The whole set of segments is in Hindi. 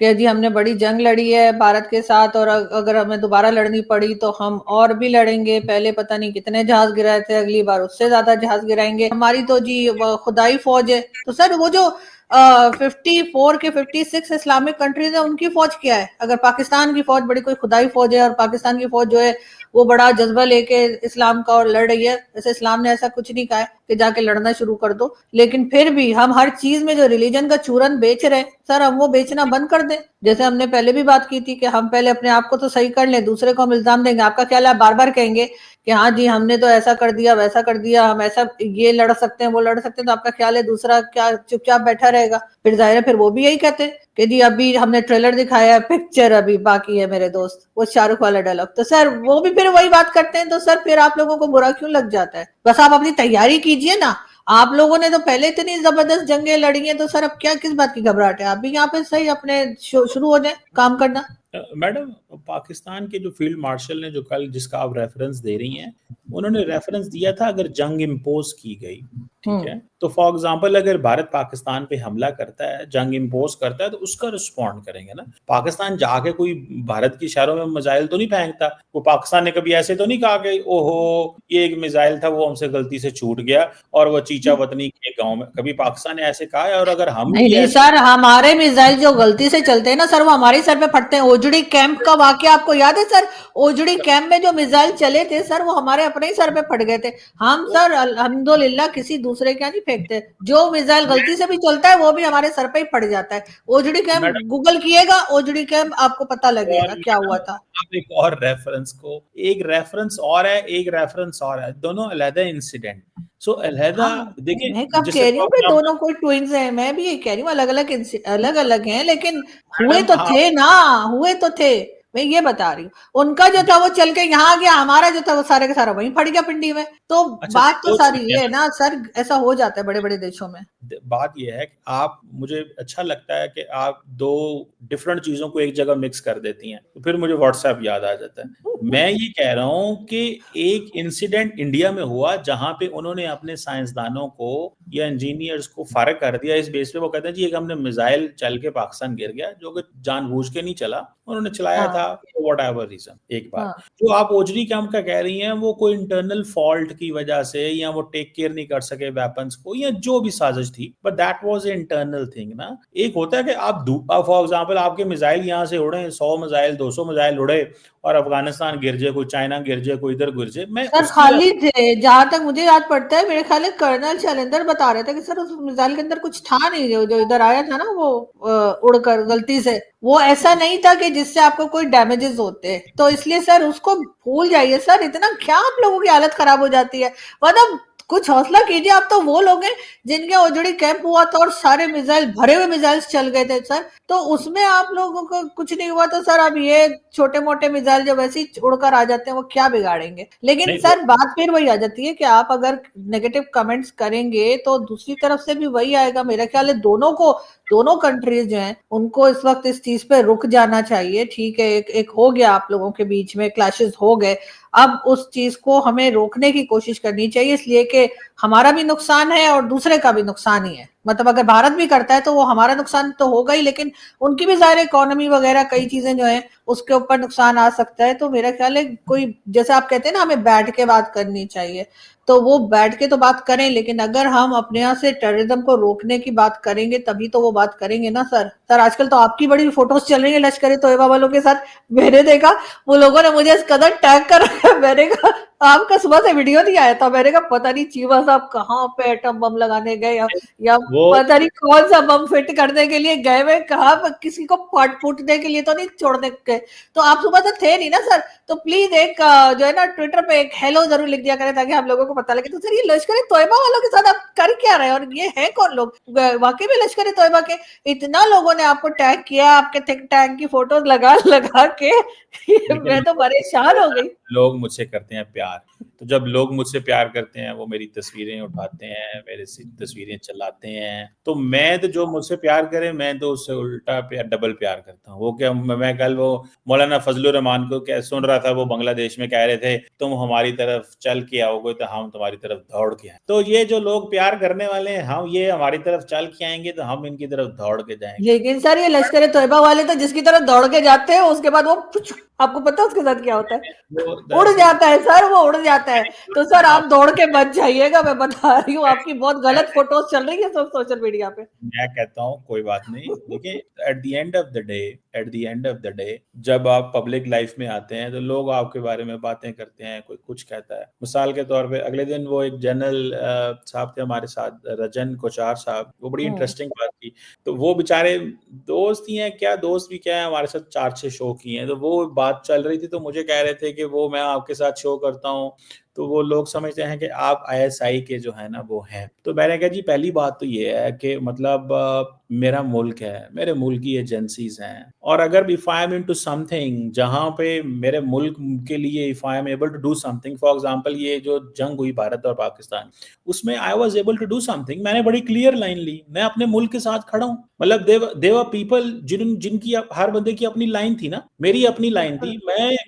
कि जी हमने बड़ी जंग लड़ी है भारत के साथ, और अगर हमें दोबारा लड़नी पड़ी तो हम और भी लड़ेंगे, पहले पता नहीं कितने जहाज गिराए थे, अगली बार उससे ज्यादा जहाज गिराएंगे, हमारी तो जी खुदाई फौज है। तो सर वो जो 54 के 56 इस्लामिक कंट्रीज है, उनकी फौज क्या है? अगर पाकिस्तान की फौज बड़ी कोई खुदाई फौज है, और पाकिस्तान की फौज जो है वो बड़ा जज्बा लेके इस्लाम का और लड़ रही है, जैसे इस्लाम ने ऐसा कुछ नहीं कहा है कि जाके लड़ना शुरू कर दो, लेकिन फिर भी हम हर चीज में जो रिलीजन का चूरन बेच रहे हैं सर, हम वो बेचना बंद कर दें। जैसे हमने पहले भी बात की थी कि हम पहले अपने आप को तो सही कर लें, दूसरे को हम इल्जाम देंगे। आपका ख्याल है बार बार कहेंगे कि हाँ जी हमने तो ऐसा कर दिया वैसा कर दिया, हम ऐसा ये लड़ सकते हैं वो लड़ सकते हैं, तो आपका ख्याल है दूसरा क्या चुपचाप बैठा रहेगा? फिर जाहिर है फिर वो भी यही कहते हैं कि जी अभी हमने ट्रेलर दिखाया है, पिक्चर अभी बाकी है मेरे दोस्त, वो शाहरुख वाला डायलॉग। तो सर वो भी फिर वही बात करते हैं, तो सर फिर आप लोगों को बुरा क्यों लग जाता है? बस आप अपनी तैयारी कीजिए ना। आप लोगों ने तो पहले इतनी जबरदस्त जंगें लड़ी हैं, तो सर अब क्या किस बात की घबराहट है? आप भी यहाँ पे सही अपने शुरू हो जाए काम करना। मैडम, पाकिस्तान के जो फील्ड मार्शल ने जो कल जिसका आप रेफरेंस दे रही हैं, उन्होंने रेफरेंस दिया था अगर जंग इम्पोज की गई, ठीक है, तो फॉर एग्जांपल अगर भारत पाकिस्तान पे हमला करता है, जंग इम्पोज करता है, तो उसका रिस्पॉन्ड करेंगे ना। पाकिस्तान जाके कोई भारत की शहरों में मिसाइल तो नहीं फेंकता। वो पाकिस्तान ने कभी ऐसे तो नहीं कहा कि ओहो ये एक मिसाइल था वो हमसे गलती से छूट गया और वो चीचा वतनी के गांव में, कभी पाकिस्तान ने ऐसे कहा है? और अगर हम नहीं भी नहीं ऐसे सर, हमारे मिसाइल जो गलती से चलते हैं ना सर, वो हमारे सर पे फटते हैं। ओजड़ी कैंप का वाकया आपको याद है सर? ओजड़ी कैंप में जो मिसाइल चले थे सर, वो हमारे अपने ही सर पे फट गए थे। हम सर अल्हम्दुलिल्लाह किसी दूसरे के यहाँ नहीं फेंकते, जो मिसाइल गलती से भी चलता है वो भी हमारे सर पे ही फट जाता है। ओजड़ी कैंप मैडम, गूगल किएगा, ओजड़ी कैंप आपको पता और लगेगा क्या हुआ मैडम था। आप एक और रेफरेंस को, एक रेफरेंस और है, एक रेफरेंस और है, दोनों अलहदा इंसिडेंट। सो अलहदा हाँ, देखिए, मैं कब जैसे कह रही फॉर हूँ कि एग्जाम्पल दोनों कोई ट्विंस हैं, मैं भी ये कह रही हूँ अलग अलग अलग अलग हैं, लेकिन हुए मैडम तो हाँ, थे ना, हुए तो थे। मैं ये बता रही हूँ, उनका जो था वो चल के यहाँ आ गया, हमारा जो था वो सारे का सारा वहीं फट गया पिंडी में। तो अच्छा बात तो दो सारी चीजें ये हैं है ना। ना सर, ऐसा हो जाता है बड़े बड़े देशों में। बात यह है कि आप, मुझे अच्छा लगता है कि आप दो डिफरेंट चीजों को एक जगह मिक्स कर देती हैं, तो फिर मुझे व्हाट्सएप याद आ जाता है। मैं ये कह रहा हूं कि एक इंसिडेंट इंडिया में हुआ जहां पे उन्होंने अपने साइंसदानों को या इंजीनियर्स को फारिग कर दिया इस बेस पे, वो कहते हैं जी एक हमने मिसाइल चल के पाकिस्तान गिर गया, जो कि जानबूझ के नहीं चला, उन्होंने चलाया हाँ था वट एवर रीजन। एक बात हाँ जो आप ओजरी कैंप का कह रही हैं, वो कोई इंटरनल फॉल्ट की वजह से, या वो टेक केयर नहीं कर सके वेपन्स को, या जो भी साजिश थी, but that was a internal thing ना। एक होता है कि आप फॉर एग्जांपल आपके मिसाइल यहाँ से उड़े 100 मिसाइल 200 मिसाइल उड़े और अफगानिस्तान गिर जाए, कोई चाइना गिर जाए, कोई इधर गिर जाए, मैं सर उसकी खाली थे, जहां तक मुझे याद पड़ता है, मेरे ख्याल है कर्नल शैलेंद्र बता रहे थे कि सर उस मिसाइल के अंदर कुछ था नहीं, जो इधर आया था ना वो उड़कर गलती से, वो ऐसा नहीं था कि जिससे आपको कोई डैमेजेस होते। तो इसलिए सर उसको भूल जाइए सर, इतना क्या आप लोगों की हालत खराब हो जाती है? मतलब कुछ हौसला कीजिए। आप तो वो लोग हैं जिनके ओजड़ी कैंप हुआ था और सारे मिसाइल भरे हुए मिसाइल चल गए थे सर, तो उसमें आप लोगों को कुछ नहीं हुआ, तो सर अब ये छोटे मोटे मिसाइल जो वैसे ही उड़कर आ जाते हैं वो क्या बिगाड़ेंगे? लेकिन नहीं सर बात फिर वही आ जाती है कि आप अगर नेगेटिव कमेंट्स करेंगे तो दूसरी तरफ से भी वही आएगा। मेरा ख्याल है दोनों को, दोनों कंट्रीज जो हैं उनको इस वक्त इस चीज पे रुक जाना चाहिए। ठीक है, एक हो गया, आप लोगों के बीच में क्लैशेस हो गए, अब उस चीज को हमें रोकने की कोशिश करनी चाहिए, इसलिए कि हमारा भी नुकसान है और दूसरे का भी नुकसान ही है। मतलब अगर भारत भी करता है तो वो हमारा नुकसान तो होगा ही, लेकिन उनकी भी ज़ाहिर इकोनॉमी वगैरह कई चीजें जो है उसके ऊपर नुकसान आ सकता है। तो मेरा ख्याल है कोई, जैसे आप कहते हैं ना हमें बैठ के बात करनी चाहिए, तो वो बैठ के तो बात करें, लेकिन अगर हम अपने यहाँ से टेररिज्म को रोकने की बात करेंगे तभी तो वो बात करेंगे ना सर। सर आजकल तो आपकी बड़ी फोटोज चल रही है लश्कर ए तोयबा वालों के साथ, मैंने देखा वो लोगों ने मुझे इस कदर टैग कर रखा है, मैंने कहा आपका सुबह से वीडियो नहीं आया था, मैंने कहा पता नहीं चीमा साहब कहाँ पे एटम बम लगाने गए, या वो पता नहीं कौन सा बम फिट करने के लिए गए हुए, कहा किसी को फाट फूटने के लिए तो नहीं छोड़ने गए। तो आप सुबह से थे नहीं ना सर, तो प्लीज एक जो है ना ट्विटर पे एक हेलो जरूर लिख दिया करें ताकि हम लोगों को पता लगे। तो सर ये लश्कर ए तोयबा वालों के साथ आप कर क्या रहे हैं, और ये है कौन लोग? वाकई में लश्कर ए तोयबा के इतना लोगों ने आपको टैग किया, आपके थिंक टैंक की फोटोज लगा लगा के लेकिन मैं तो परेशान हो गई। लोग मुझसे करते हैं प्यार, तो जब लोग मुझसे प्यार करते हैं वो मेरी तस्वीरें उठाते हैं, मेरे से तस्वीरें चलाते हैं, तो मैं तो, जो मुझसे प्यार करे मैं तो उससे उल्टा प्यार, डबल प्यार करता हूँ। वो क्या, मैं कल वो मौलाना फजलुर रहमान को क्या सुन रहा था, वो बांग्लादेश में कह रहे थे तुम हमारी तरफ चल के आओगे तो हम तुम्हारी तरफ दौड़ के आए। तो ये जो लोग प्यार करने वाले हैं, हम ये हमारी तरफ चल के आएंगे तो हम इनकी तरफ दौड़ के जाएंगे। लेकिन सर ये लश्कर तोयबा वाले तो जिसकी तरफ दौड़ के जाते हैं उसके बाद वो आपको पता है उसके साथ क्या होता है? उड़ जाता है सर, वो उड़ जाता है। तो सर आप दौड़ के बच जाइएगा, मैं बता रही हूँ, आपकी बहुत गलत फोटोज चल रही है सब सोशल मीडिया पे। मैं कहता हूँ कोई बात नहीं, देखिए at the end of the day जब आप पब्लिक लाइफ में आते हैं तो लोग आपके बारे में बातें करते हैं, कोई कुछ कहता है। मिसाल के तौर पे अगले दिन वो एक जनरल साहब थे हमारे साथ, रजन कोचार साहब, वो बड़ी इंटरेस्टिंग बात की। तो वो बेचारे दोस्त ही हैं, क्या दोस्त भी क्या है, हमारे साथ 4-6 शो की हैं। तो वो बात चल रही थी तो मुझे कह रहे थे कि वो मैं आपके साथ शो करता हूँ तो वो लोग समझते हैं कि आप आईएसआई के जो है ना वो हैं। तो मैंने कहा जी पहली बात तो ये है कि मतलब मेरा मुल्क है, मेरे मुल्क की एजेंसीज हैं, और अगर if I am into something जहां पे मेरे मुल्क के लिए if I am able to do something, for example ये जो जंग हुई भारत और पाकिस्तान, उसमें I was able to do something, मैंने बड़ी क्लियर लाइन ली, मैं अपने मुल्क के साथ खड़ा हूं। मतलब देवर पीपल जिनकी हर बंदे की अपनी लाइन थी ना, मेरी अपनी लाइन थी,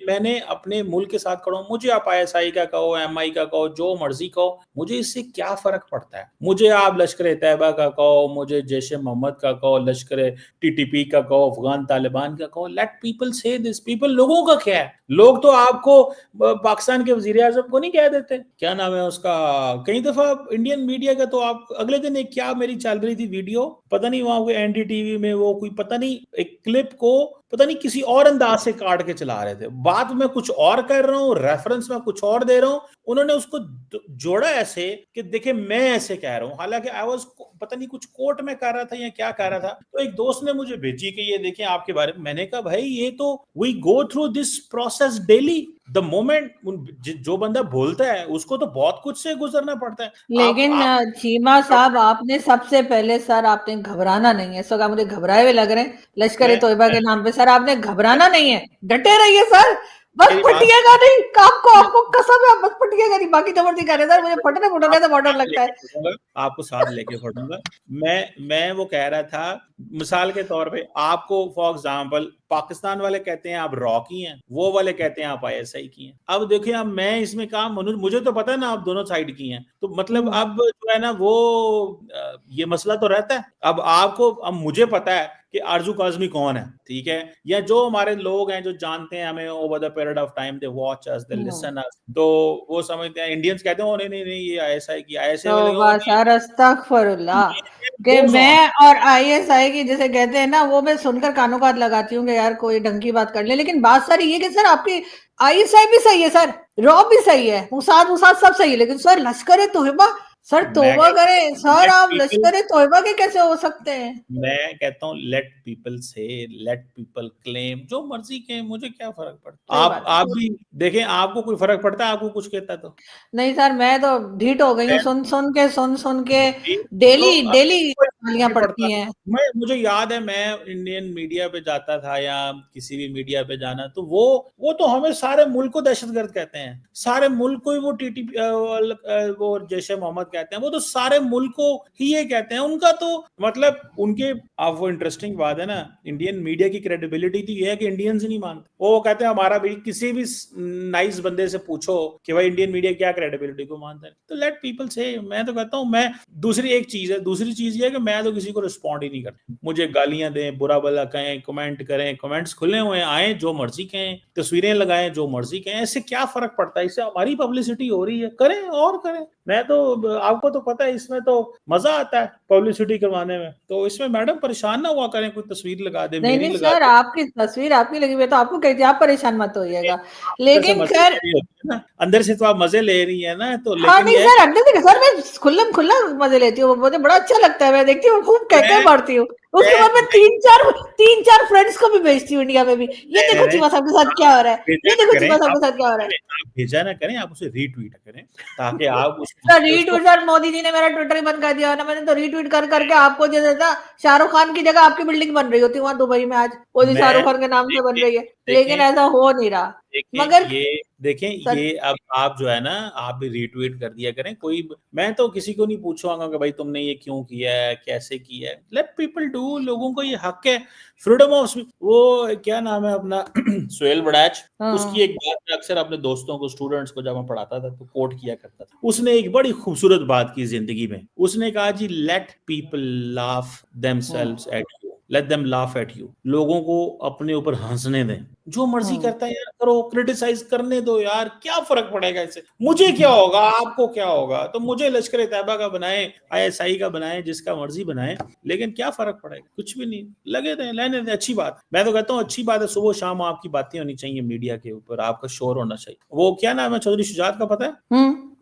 मैंने अपने मुल्क के साथ खड़ा हूं। मुझे आप आईएसआई का कहो, एमआई का कहो, जो मर्जी कहो, मुझे इससे क्या फर्क पड़ता है। मुझे आप लश्कर तैयबा का कहो, मुझे जैश मोहम्मद का कहो, लश्कर टीटीपी का कहो, अफगान तालिबान का कहो, लेट पीपल से दिस। पीपल लोगों का क्या है, लोग तो आपको पाकिस्तान के वजीर आजम को नहीं कह देते, क्या नाम है उसका, कई दफा इंडियन मीडिया का तो आप अगले दिन एक क्या मेरी चल रही थी वीडियो, पता नहीं वहां एनडीटीवी में वो कोई पता नहीं एक क्लिप को पता नहीं किसी और अंदाज से काट के चला रहे थे, बात में कुछ और कर रहा हूँ, रेफरेंस में कुछ और दे रहा हूँ, उन्होंने उसको जोड़ा ऐसे कि देखे मैं ऐसे कह रहा हूँ, हालांकि आई वाज पता नहीं कुछ कोर्ट में कर रहा था या क्या कर रहा था। तो एक दोस्त ने मुझे भेजी कि ये देखें आपके बारे में। मैंने कहा भाई ये तो we go through this process daily, the moment जो बंदा बोलता है उसको तो बहुत कुछ से गुजरना पड़ता है। लेकिन चीमा साहब आपने सबसे पहले सर आपने घबराना नहीं है। सर आप मुझे घबराए हुए लग रहे हैं लश्कर तोयबा के नाम पे। सर आपने घबराना नहीं है, डटे रहिए सर, बस फटिएगा नहीं, आपको कसम है, बस फटिएगा नहीं, बाकी तो मर्जी करे सर, मुझे फटने तो बहुत डर लगता है। आपको साथ लेके फटूंगा। मैं वो कह रहा था मिसाल के तौर पे, आपको फॉर एग्जांपल पाकिस्तान वाले कहते हैं आप रॉ की हैं, वो वाले कहते हैं आप आईएसआई की हैं। अब देखिए अब मैं इसमें काम, मुझे तो पता है ना आप दोनों साइड की हैं, तो मतलब अब जो है ना वो ये मसला तो रहता है। अब आपको, अब मुझे पता है कि आरजू काज़मी कौन है, ठीक है, या जो हमारे लोग हैं जो जानते हैं हमें over the period of time, they watch us, they listen अस, तो वो समझते हैं। इंडियंस कहते हैं नहीं नहीं ये आईएसआई की, आईएसआई वाले सर अस्तगफुरुल्लाह कि मैं और आईएसआई की जैसे कहते हैं ना, वो मैं सुनकर कानों का हाथ लगाती हूँ कि यार कोई ढंग की बात कर ले। लेकिन बात सर ये कि सर आपकी आईएसआई भी सही है सर, रॉ भी सही है, मुसाद सब सही है, लेकिन सर लश्कर तोयबा, सर तौबा करें सर, आप लश्कर तोयबा के कैसे हो सकते हैं? मैं कहता हूँ लेट पीपल से, लेट पीपल क्लेम, जो मर्जी के, मुझे क्या फर्क पड़ता। आप भी देखें, आपको कोई फर्क पड़ता है आपको कुछ कहता तो? नहीं सर, मैं तो ढीठ हो गई हूँ सुन के डेली गालियां पड़ती हैं। मुझे याद है मैं इंडियन मीडिया पे जाता था या किसी भी मीडिया पे जाना, तो वो तो हमें सारे मुल्क को दहशतगर्द कहते हैं, सारे मुल्क को ही वो टीटीपी वो जैश मोहम्मद कहते हैं, वो तो सारे मुल्क को ही ये कहते हैं। उनका तो मतलब उनके, अब वो इंटरेस्टिंग बात है ना, इंडियन मीडिया की क्रेडिबिलिटी तो ये है कि इंडियंस ही नहीं मानते। वो कहते हैं हमारा भी, किसी भी नाइस बंदे से पूछो कि भाई इंडियन मीडिया क्या क्रेडिबिलिटी को मानता है, तो लेट पीपल से। मैं तो कहता हूँ, मैं दूसरी चीज ये है कि मैं तो किसी को रिस्पॉन्ड ही नहीं करता। मुझे गालियां दें, बुरा भला कहें, कमेंट करें, कमेंट्स खुले हुए आए, जो मर्जी कहें, तस्वीरें लगाएं, जो मर्जी कहें, इससे क्या फर्क पड़ता है? इससे हमारी पब्लिसिटी हो रही है, करें और करें। मैं तो, आपको तो पता है इसमें तो मजा आता है पब्लिसिटी करवाने में, तो इसमें मैडम परेशान ना हुआ करें, कोई तस्वीर लगा दे, मेरी नहीं लगा सर, दे। आपकी तस्वीर आपकी लगी हुई है तो आपको कहती है, आप परेशान मत होइएगा। लेकिन खैर अंदर से तो आप मजे ले रही है ना, तो हाँ, लेकिन नहीं सर, अंदर से सर मैं खुला मजे लेती हूँ, मुझे बड़ा अच्छा लगता है, मैं देखती हूँ, खूब कह मारती हूँ। उसके बाद मैं तीन चार फ्रेंड्स को भी भेजती हूँ इंडिया में भी, ये देखो चीमा साहब के साथ क्या हो रहा है, ये देखो चीमा साहब के साथ क्या हो रहा है। आप भेजा ना करें, आप उसे रीट्वीट करें, ताकि आप रीट्वीट, सर मोदी जी ने मेरा ट्विटर ही बंद कर दिया ना, मैंने तो रीट्वीट कर करके आपको जैसे था शाहरुख खान की जगह आपकी बिल्डिंग बन रही होती वहां दुबई में, आज वो जी शाहरुख खान के नाम से बन रही है, लेकिन ऐसा हो नहीं रहा। मगर देखें ये अब आप जो है ना, आप भी रीट्वीट कर दिया करें। कोई, मैं तो किसी को नहीं पूछूंगा कि भाई तुमने ये क्यों किया है, कैसे किया है, लेट पीपल डू वो लोगों को ये हक है, फ्रीडम ऑफ स्पीच। वो क्या नाम है अपना सुहेल बड़ैच, उसकी एक बात मैं अक्सर अपने दोस्तों को, स्टूडेंट्स को जब मैं पढ़ाता था तो कोट किया करता था। उसने एक बड़ी खूबसूरत बात की जिंदगी में, उसने कहा जी let people laugh themselves at you, let them laugh at you. लोगों को अपने ऊपर हंसने दें, जो मर्जी करता है यार करो, क्रिटिसाइज करने दो यार, क्या फर्क पड़ेगा इससे, मुझे क्या होगा, आपको क्या होगा। तो मुझे लश्कर तैयबा का बनाए, ISI का बनाए, जिसका मर्जी बनाए, लेकिन क्या फर्क पड़ेगा, कुछ भी नहीं, लगे थे लेने दे। अच्छी बात, मैं तो कहता हूँ अच्छी बात है, सुबह शाम आपकी बातें होनी चाहिए मीडिया के ऊपर, आपका शोर होना चाहिए। वो क्या नाम है चौधरी शुजात का, पता है?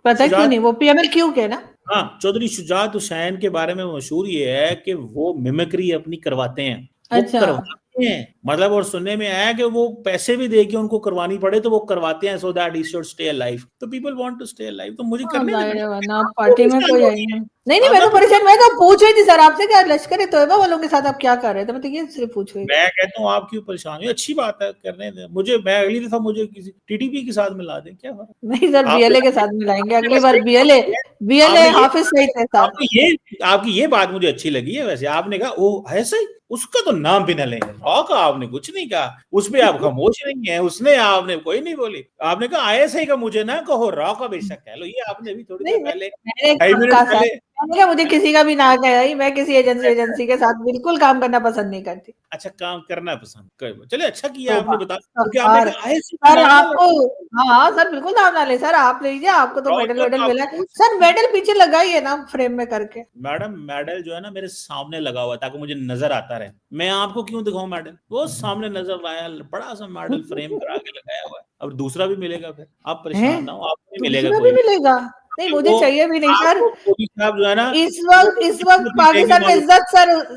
पता है, क्यों नहीं, वो PMLQ के ना। हाँ, चौधरी शुजात हुसैन के बारे में मशहूर ये है कि वो मिमिक्री अपनी करवाते हैं, वो अच्छा। करवाते हैं, मतलब, और सुनने में आया कि वो पैसे भी दे के उनको करवानी पड़े तो वो करवाते हैं, so that he should stay alive. तो people want to stay alive, तो मुझे करने जाहिर देना। है, वरना आपको पार्टी में परेशानी कोई हो आई रही है, नहीं, मैं आपने तो परेशान, मैं तो पूछ रही थी सर आपसे कि लश्कर तैयबा वालों के साथ आप क्या कर रहे थे, मैं तो ये सिर्फ पूछ रही थी। मैं कहता हूँ आप क्यों परेशान हो, अच्छी बात है, करने दें मुझे, मैं अगली दफा मुझे किसी TTP के साथ मिला दें, क्या फर्क। नहीं सर, आपने BLA के साथ मिलाएंगे आपने अगली बस बार, एक BLA बात किया है, BLA आपने ये हाफिज सईद के साथ। आपकी ये बात मुझे अच्छी लगी है वैसे, आपने कहा ओ ऐसा ही, उसका तो नाम भी न लेंगे, रॉ का आपने कुछ नहीं कहा, उस पे आप खामोश नहीं है, उसने आपने कोई नहीं बोली, आपने कहा ISI का मुझे ना कहो, रॉ का बेशक कह लो। ये आपने भी थोड़ी देर नहीं, पहले, मैंने 2.5 मिनट कहा सर, पहले, मैंने कहा मुझे किसी का भी ना कहा ही, मैं किसी एजेंसी के साथ बिल्कुल काम करना पसंद नहीं करती। अच्छा काम करना पसंद कर, चले अच्छा किया तोबा, आपने बता, क्योंकि आपने सर, कहा ISI का सर नाम ना ले। आपको, हाँ सर बिल्कुल नाम ना ले सर, आप लीजिए, आपको तो रॉ मेडल जो वेडल आप मिला है पूछ, सर, मेडल पीछे लगाइए ना फ्रेम में करके। मैडम मेडल जो है ना मेरे सामने लगा हुआ है ताकि मुझे नजर आता रहे, मैं आपको क्यों दिखाऊं मेडल, वो सामने नजर आया, बड़ा सा मेडल फ्रेम करा के लगाया हुआ है, अब दूसरा भी मिलेगा, फिर आप हैं, परेशान ना हो, आपको नहीं मिलेगा दूसरा भी कोई भी, मिलेगा? नहीं, मुझे वो चाहिए भी नहीं सर। आपको मोदी साहब जो है ना, वो इस वक्त किस्मत ही देंगे पाकिस्तान में मालूम। इज्जत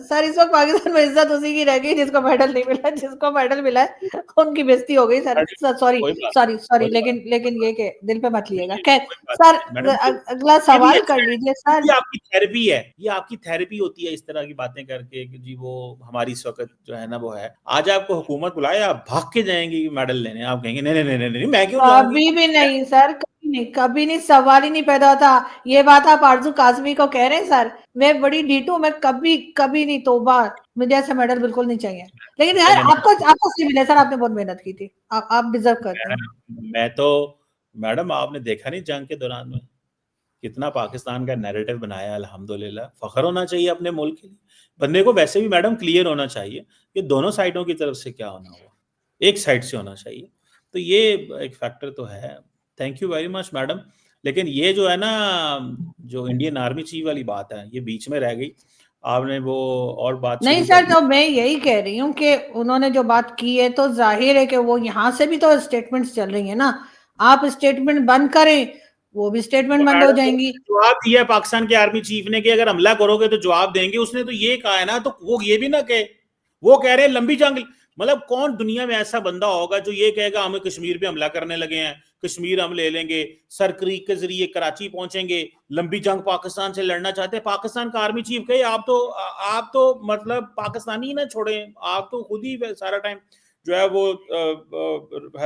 सर इस वक्त पाकिस्तान में इज्जत उसी की रह गई जिसको मेडल नहीं मिला, जिसको मेडल मिला है उनकी बेइज्जती हो गई सर। सॉरी कोई बात सॉरी सॉरी, कोई बात लेकिन ये के दिल पे मत लिएगा। नहीं, खैर कोई बात सर, नहीं मैडम, अगला ये भी सवाल अच्छा कर है, लीजिए सर। ये आपकी थेरेपी है, ये आपकी थेरेपी होती है इस तरह की बातें करके कि जी वो हमारी इस वक्त जो है ना वो है, आज आपको हुकूमत बुलाए आप भाग के जाएंगे मेडल लेने, आप कहेंगे नहीं नहीं नहीं नहीं नहीं, मैं क्यों जाऊंगी। कभी भी नहीं सर, कभी नहीं, सवाल ही नहीं पैदा होता। ये बात आप आरजू काजमी को कह रहे हैं सर, मैं बड़ी डीटू, मैं कभी कभी नहीं, तोबा, मुझे ऐसा मेडल बिल्कुल नहीं चाहिए। लेकिन यार चले आपको से मिले सर, आपने बहुत मेहनत की थी, आप डिजर्व करते हैं। मैं तो, मैडम आपने देखा नहीं जंग के दौरान में कितना पाकिस्तान का नैरेटिव बनाया, अल्हम्दुलिल्लाह, फख्र होना चाहिए अपने मुल्क के लिए। बंदे को वैसे भी मैडम क्लियर होना चाहिए कि दोनों साइडों की तरफ से क्या होना हुआ, एक साइड से होना चाहिए, तो ये एक फैक्टर तो है। Thank you very much madam. लेकिन ये जो है ना, जो इंडियन आर्मी चीफ वाली बात है, ये बीच में रह गई, आपने वो और बात नहीं शुरू कर सर, दी। तो मैं यही कह रही हूँ कि उन्होंने जो बात की है तो जाहिर है कि वो यहाँ से भी तो स्टेटमेंट्स चल रही है ना, आप स्टेटमेंट बंद करें, वो भी तो स्टेटमेंट बंद हो मैडम जाएंगी। जवाब दिया है पाकिस्तान के आर्मी चीफ ने कि अगर हमला करोगे तो जवाब देंगे, उसने तो ये कहा है ना, तो वो ये भी ना कहे, वो कह रहे हैं लंबी जंग, मतलब कौन दुनिया में ऐसा बंदा होगा जो ये कहेगा हमें कश्मीर पे हमला करने लगे हैं, कश्मीर हम ले लेंगे, सर क्रीक के जरिए कराची पहुंचेंगे, लंबी जंग पाकिस्तान से लड़ना चाहते हैं। पाकिस्तान का आर्मी चीफ कहे आप तो मतलब पाकिस्तानी ही ना छोड़े, आप तो खुद ही सारा टाइम जो है वो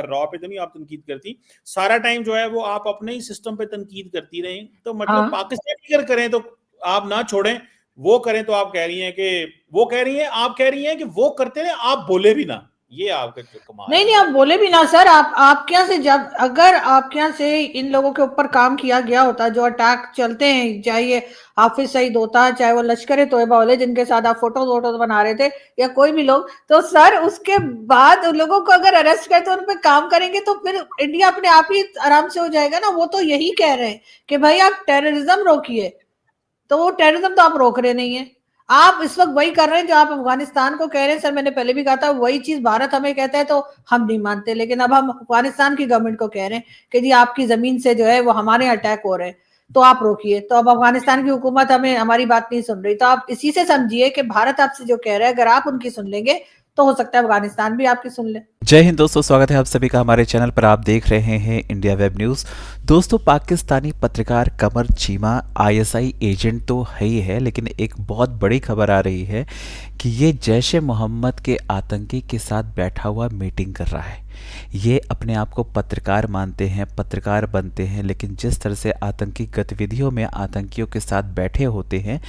रॉ पे तो नहीं आप तनकीद करती, सारा टाइम जो है वो आप अपने ही सिस्टम पे तनकीद करती रही, तो मतलब हाँ, पाकिस्तान अगर करें तो आप ना छोड़ें, वो करें तो आप कह रही हैं कि वो कह रही हैं, आप कह रही हैं कि वो करते रहे आप बोले भी ना, ये आपका जो कमाल नहीं है नहीं, आप मैडम। बोले भी ना सर, आपके यहाँ से, जब अगर आपके यहाँ से इन लोगों के ऊपर काम किया गया होता, जो अटैक चलते हैं, चाहे ये हाफिज सईद होता, चाहे वो लश्कर तोयबा वाले जिनके साथ आप फोटो बना रहे थे, या कोई भी लोग, तो सर उसके बाद उन लोगों को अगर अरेस्ट करते उन पर काम करेंगे तो फिर इंडिया अपने आप ही आराम से हो जाएगा ना। वो तो यही कह रहे हैं कि भाई आप टेररिज्म रोकिए, तो वो टेररिज्म तो आप रोक रहे नहीं है। आप इस वक्त वही कर रहे हैं जो आप अफगानिस्तान को कह रहे हैं। सर मैंने पहले भी कहा था, वही चीज भारत हमें कहता है तो हम नहीं मानते, लेकिन अब हम अफगानिस्तान की गवर्नमेंट को कह रहे हैं कि जी आपकी जमीन से जो है वो हमारे अटैक हो रहे हैं, तो आप रोकिए। तो अब अफगानिस्तान की हुकूमत हमें हमारी बात नहीं सुन रही, तो आप इसी से समझिए कि भारत आपसे जो कह रहा है अगर आप उनकी सुन लेंगे तो हो सकता है अफगानिस्तान भी आपकी सुन ले। जय हिंद दोस्तों, स्वागत है आप सभी का हमारे चैनल पर। आप देख रहे हैं इंडिया वेब न्यूज़। दोस्तों, पाकिस्तानी पत्रकार कमर चीमा आईएसआई एजेंट तो है ही है, लेकिन एक बहुत बड़ी खबर आ रही है कि ये जैश ए मोहम्मद के आतंकी के साथ बैठा हुआ मीटिंग कर रहा है। ये अपने आप को पत्रकार मानते हैं, पत्रकार बनते हैं, लेकिन जिस तरह से आतंकी गतिविधियों में आतंकियों के साथ बैठे होते हैं,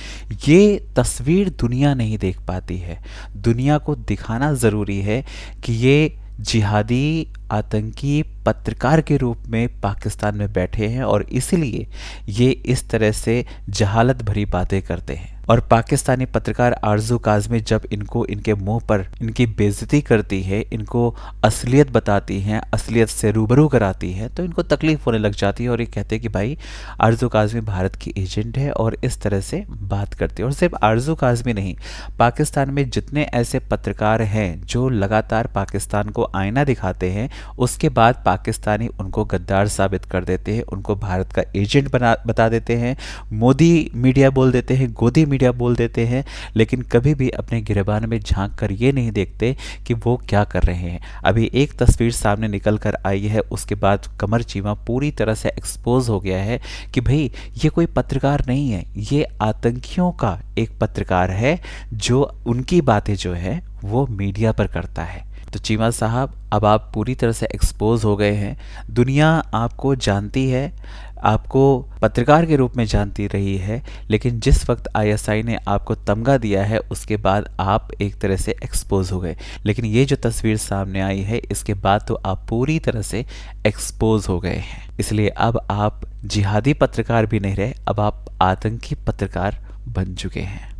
ये तस्वीर दुनिया नहीं देख पाती है। दुनिया को दिखाना ज़रूरी है कि ये जिहादी आतंकी पत्रकार के रूप में पाकिस्तान में बैठे हैं और इसलिए ये इस तरह से जहालत भरी बातें करते हैं। और पाकिस्तानी पत्रकार आरजू काज़मी जब इनको इनके मुंह पर इनकी बेइज्जती करती है, इनको असलियत बताती हैं, असलियत से रूबरू कराती है, तो इनको तकलीफ होने लग जाती है और ये कहते हैं कि भाई आरजू काज़मी भारत की एजेंट है और इस तरह से बात करती है। और सिर्फ आरजू काज़मी नहीं, पाकिस्तान में जितने ऐसे पत्रकार हैं जो लगातार पाकिस्तान को आईना दिखाते हैं, उसके बाद पाकिस्तानी उनको गद्दार साबित कर देते हैं, उनको भारत का एजेंट बता देते हैं, मोदी मीडिया बोल देते हैं, गोदी मीडिया बोल देते हैं, लेकिन कभी भी अपने गिरबान में झांक कर ये नहीं देखते कि वो क्या कर रहे हैं। अभी एक तस्वीर सामने निकल कर आई है, उसके बाद कमर चीमा पूरी तरह से एक्सपोज हो गया है कि भाई ये कोई पत्रकार नहीं है, ये आतंकियों का एक पत्रकार है जो उनकी बातें जो है वो मीडिया पर करता है। तो चीमा साहब, अब आप पूरी तरह से एक्सपोज हो गए हैं। दुनिया आपको जानती है, आपको पत्रकार के रूप में जानती रही है, लेकिन जिस वक्त आईएसआई ने आपको तमगा दिया है उसके बाद आप एक तरह से एक्सपोज हो गए। लेकिन ये जो तस्वीर सामने आई है, इसके बाद तो आप पूरी तरह से एक्सपोज हो गए हैं। इसलिए अब आप जिहादी पत्रकार भी नहीं रहे, अब आप आतंकी पत्रकार बन चुके हैं।